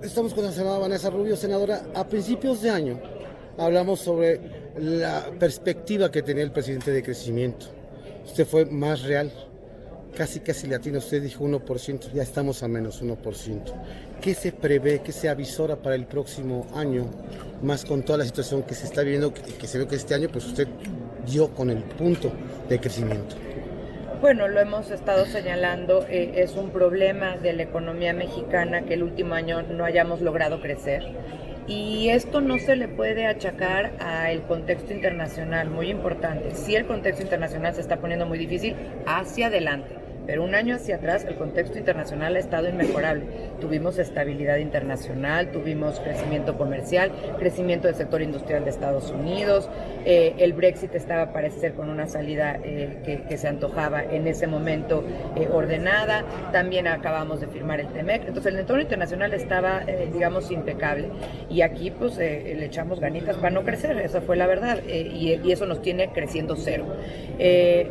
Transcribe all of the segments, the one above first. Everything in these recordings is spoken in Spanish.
Estamos con la senadora Vanessa Rubio. Senadora, a principios de año hablamos sobre la perspectiva que tenía el presidente de crecimiento. Usted fue más real, casi latina. Usted dijo 1%, ya estamos a menos 1%. ¿Qué se prevé, qué se avisora para el próximo año, más con toda la situación que se está viviendo, que se ve que este año pues usted dio con el punto de crecimiento? Bueno, lo hemos estado señalando, es un problema de la economía mexicana que el último año no hayamos logrado crecer. Y esto no se le puede achacar al contexto internacional, muy importante. Sí, el contexto internacional se está poniendo muy difícil hacia adelante, pero un año hacia atrás el contexto internacional ha estado inmejorable. Tuvimos estabilidad internacional, tuvimos crecimiento comercial, crecimiento del sector industrial de Estados Unidos, el Brexit estaba, parece ser, con una salida que se antojaba en ese momento ordenada. También acabamos de firmar el TEMEC. Entonces el entorno internacional estaba, digamos, impecable. Y aquí pues le echamos ganitas para no crecer, esa fue la verdad. Y eso nos tiene creciendo cero.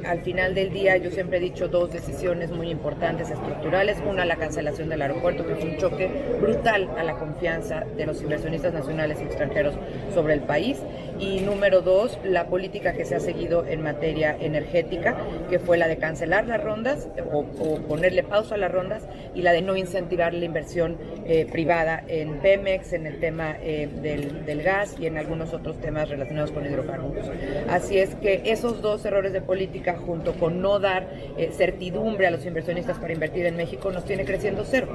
Al final del día yo siempre he dicho dos decisiones muy importantes estructurales. Una, la cancelación del aeropuerto, que fue un choque brutal a la confianza de los inversionistas nacionales y extranjeros sobre el país. Y número dos, la política que se ha seguido en materia energética, que fue la de cancelar las rondas o ponerle pausa a las rondas, y la de no incentivar la inversión privada en Pemex, en el tema del gas y en algunos otros temas relacionados con hidrocarburos. Así es que esos dos errores de política, junto con no dar certidumbre a los inversionistas para invertir en México, nos tiene creciendo cero.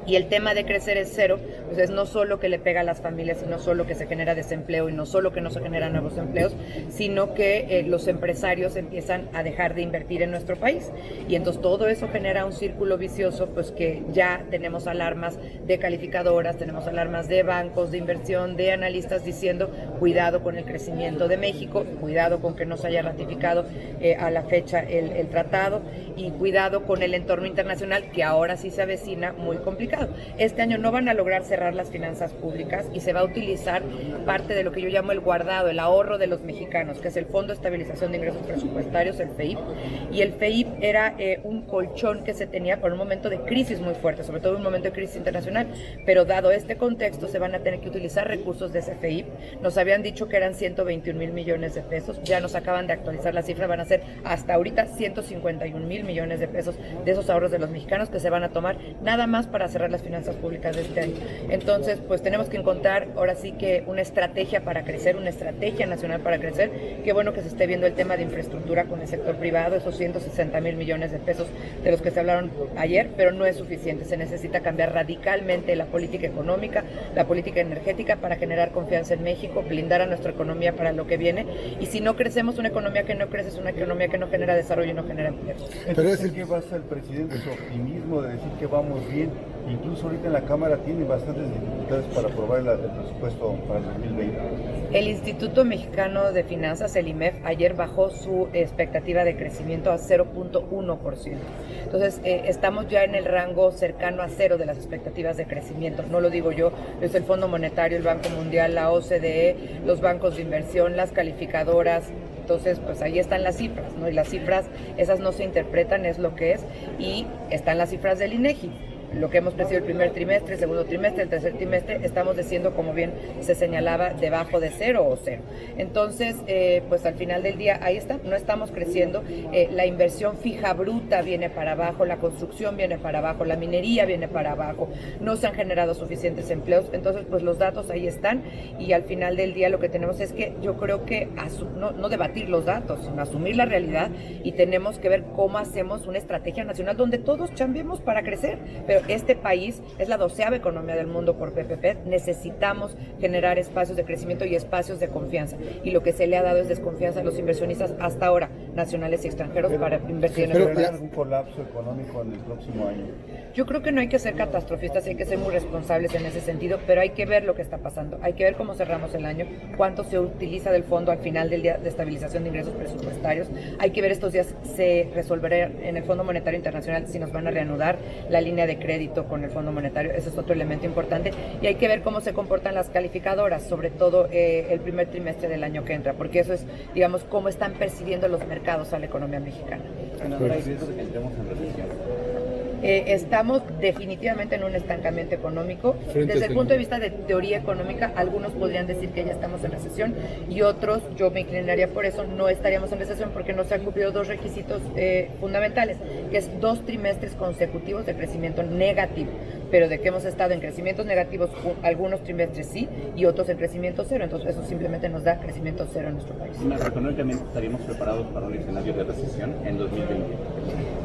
Y el tema de crecer es cero, pues es no solo que le pega a las familias, y no solo que se genera desempleo, y no solo que no se generan nuevos empleos, sino que los empresarios empiezan a dejar de invertir en nuestro país. Y entonces todo eso genera un círculo vicioso, pues que ya tenemos alarmas de calificadoras, tenemos alarmas de bancos de inversión, de analistas diciendo cuidado con el crecimiento de México, cuidado con que no se haya ratificado a la fecha el tratado, y cuidado con el entorno internacional, que ahora sí se avecina muy complicado. Este año no van a lograr cerrar las finanzas públicas y se va a utilizar parte de lo que yo llamo el guardado, el ahorro de los mexicanos, que es el Fondo de Estabilización de Ingresos Presupuestarios, el FEIP. Y el FEIP era un colchón que se tenía por un momento de crisis muy fuerte, sobre todo un momento de crisis internacional, pero dado este contexto se van a tener que utilizar recursos de ese FEIP. Nos habían dicho que eran 121,000 millones de pesos, ya nos acaban de actualizar la cifra, van a ser hasta ahorita 151,000 millones de pesos de esos ahorros de los mexicanos que se van a tomar nada más para cerrar las finanzas públicas de este año. Entonces, pues tenemos que encontrar ahora sí que una estrategia para crecer, una estrategia nacional para crecer. Qué bueno que se esté viendo el tema de infraestructura con el sector privado, esos 160,000 millones de pesos de los que se hablaron ayer, pero no es suficiente. Se necesita cambiar radicalmente la política económica, la política energética, para generar confianza en México, blindar a nuestra economía para lo que viene. Y si no crecemos, una economía que no crece es una economía que no genera desarrollo y no genera empleo. Pero es el que basa el presidente su optimismo de decir que vamos bien. Incluso ahorita en la Cámara tienen bastantes dificultades para aprobar el presupuesto para el 2020. El Instituto Mexicano de Finanzas, el IMEF, ayer bajó su expectativa de crecimiento a 0.1%. Entonces, estamos ya en el rango cercano a cero de las expectativas de crecimiento. No lo digo yo, es el Fondo Monetario, el Banco Mundial, la OCDE, los bancos de inversión, las calificadoras. Entonces, pues ahí están las cifras, ¿no? Y las cifras, esas no se interpretan, es lo que es, y están las cifras del INEGI. Lo que hemos crecido el primer trimestre, el segundo trimestre, el tercer trimestre, estamos diciendo, como bien se señalaba, debajo de cero o cero. Entonces, pues al final del día, ahí está, no estamos creciendo. La inversión fija bruta viene para abajo, la construcción viene para abajo, la minería viene para abajo, no se han generado suficientes empleos. Entonces, pues los datos ahí están, y al final del día lo que tenemos es que yo creo que no debatir los datos, sino asumir la realidad, y tenemos que ver cómo hacemos una estrategia nacional donde todos chambiemos para crecer. Pero este país es la 12ª economía del mundo por PPP. Necesitamos generar espacios de crecimiento y espacios de confianza. Y lo que se le ha dado es desconfianza a los inversionistas hasta ahora, nacionales y extranjeros, para invertir en el país. ¿Pero un colapso económico en el próximo año? Yo creo que no hay que ser catastrofistas, hay que ser muy responsables en ese sentido, pero hay que ver lo que está pasando. Hay que ver cómo cerramos el año, cuánto se utiliza del fondo al final del día de estabilización de ingresos presupuestarios. Hay que ver estos días, se resolverá en el Fondo Monetario Internacional si nos van a reanudar la línea de crédito con el Fondo Monetario. Ese es otro elemento importante, y hay que ver cómo se comportan las calificadoras, sobre todo el primer trimestre del año que entra, porque eso es, digamos, cómo están percibiendo los mercados a la economía mexicana. Senadora, ¿hay riesgo de que entremos en recesión? Estamos definitivamente en un estancamiento económico. Desde el punto de vista de teoría económica, algunos podrían decir que ya estamos en recesión y otros, yo me inclinaría por eso, no estaríamos en recesión porque no se han cumplido dos requisitos fundamentales, que es 2 trimestres consecutivos de crecimiento negativo, pero de que hemos estado en crecimientos negativos algunos trimestres sí y otros en crecimiento cero, entonces eso simplemente nos da crecimiento cero en nuestro país. Económicamente estaríamos preparados para un escenario de recesión en 2020.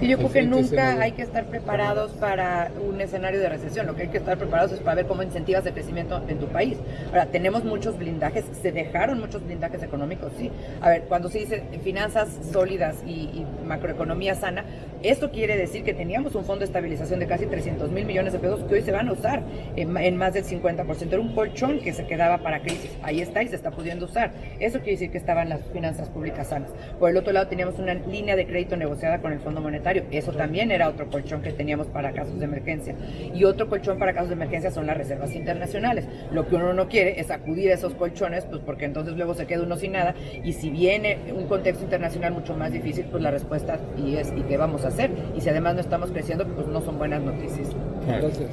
Y yo creo que nunca hay que estar preparados para un escenario de recesión. Lo que hay que estar preparados es para ver cómo incentivas el crecimiento en tu país. Ahora, tenemos muchos blindajes, se dejaron muchos blindajes económicos, sí. A ver, cuando se dice finanzas sólidas y macroeconomía sana, esto quiere decir que teníamos un fondo de estabilización de casi 300,000 millones de pesos que hoy se van a usar en más del 50%. Era un colchón que se quedaba para crisis. Ahí está y se está pudiendo usar. Eso quiere decir que estaban las finanzas públicas sanas. Por el otro lado, teníamos una línea de crédito negociada con el Fondo Monetario. Eso también era otro colchón que teníamos para casos de emergencia. Y otro colchón para casos de emergencia son las reservas internacionales. Lo que uno no quiere es acudir a esos colchones, pues porque entonces luego se queda uno sin nada. Y si viene un contexto internacional mucho más difícil, pues la respuesta ¿y qué vamos a hacer? Y si además no estamos creciendo, pues no son buenas noticias. Gracias.